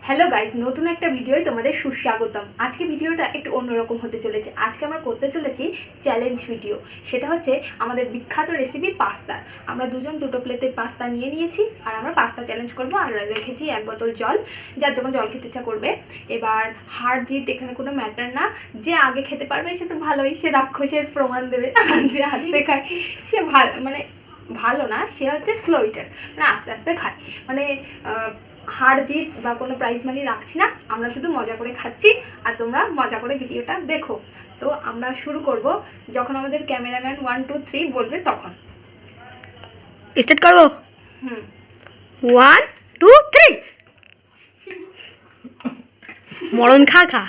Hello guys, নতুন একটা ভিডিওয় তোমাদের সুস্বাগতম। আজকে ভিডিওটা একটু অন্যরকম হতে চলেছে। আজকে আমরা করতে চলেছি চ্যালেঞ্জ ভিডিও। সেটা হচ্ছে আমাদের বিখ্যাত রেসিপি পাস্তা। আমরা দুজন দুটো প্লেটে পাস্তা নিয়ে নিয়েছি আর আমরা পাস্তা চ্যালেঞ্জ করবো। আর রেখেছি 1 বোতল জল, যার যখন জল খেতে ইচ্ছা করবে। এবার হার জিত এখানে কোনো ম্যাটার না। যে আগে খেতে পারবে সে তো ভালোই, সে রাক্ষসের প্রমাণ দেবে। যে আস্তে খায় সে ভালো না, সে হচ্ছে স্লো ইটার, মানে আস্তে আস্তে খায়। মানে হার জিত বা কোনো প্রাইজ মানি রাখছি না, আমরা শুধু মজা করে খাচ্ছি আর তোমরা মজা করে ভিডিওটা দেখো। তো আমরা শুরু করব যখন আমাদের ক্যামেরাম্যান 1 2 3 বলবে তখন স্টার্ট করবো। 1 2 3 মরণ খা খা।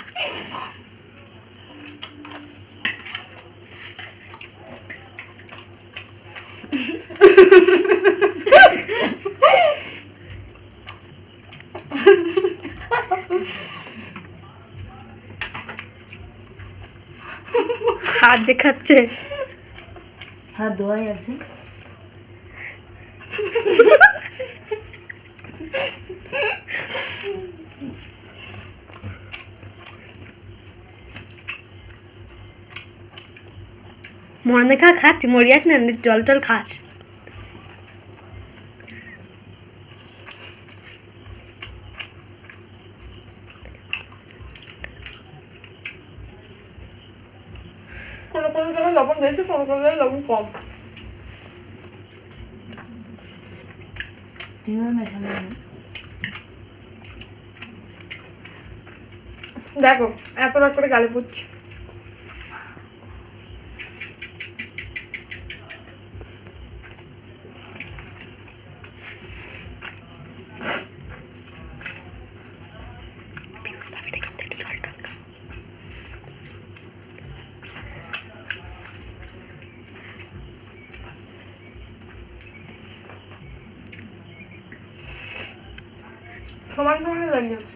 হাত দেখাচ্ছে, হাত ধোয়াই আছে। মরণ খা, খাচ্ছি, মরিয়াস না, জল টল খাস। কোনো কোনো জায়গায় লবণ বেশি, কোনো কোনো জায়গায় লবণ কম। দেখো এত রাত করে গালে পড়ছি। সমান সমানে দাঁড়িয়ে আছে।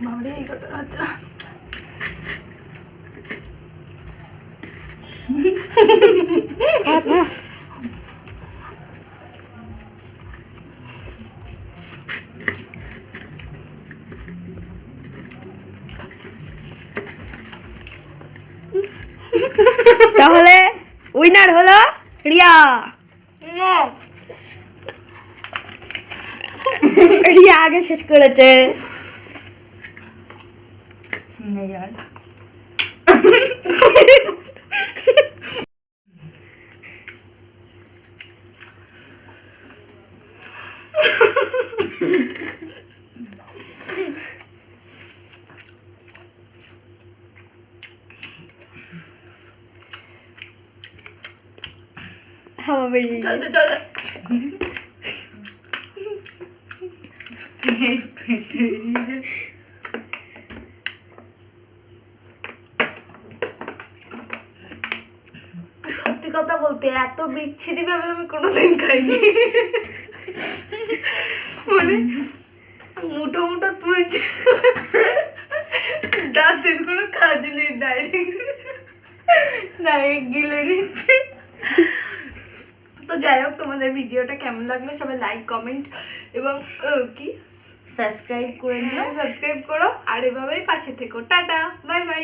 বাবারে এই কত রাত। তাহলে উইনার হলো রিয়া। রিয়া আগে শেষ করেছে। হাওয়া বেরিয়ে চল চল। সত্যি কথা বলতে এত বিচ্ছিরি ভাবে আমি কোনোদিন খাইনি। মানে মুঠো মুঠো তুলছে, দাঁতের কোনো কাজ নেই, ডাইরেক্ট গিলে নিচ্ছে। তো যাই হোক, তোমাদের ভিডিওটা কেমন লাগলো সবাই লাইক কমেন্ট এবং কি সাবস্ক্রাইব করে নিও, সাবস্ক্রাইব করো আর এভাবেই পাশে থেকো। Tata, bye bye.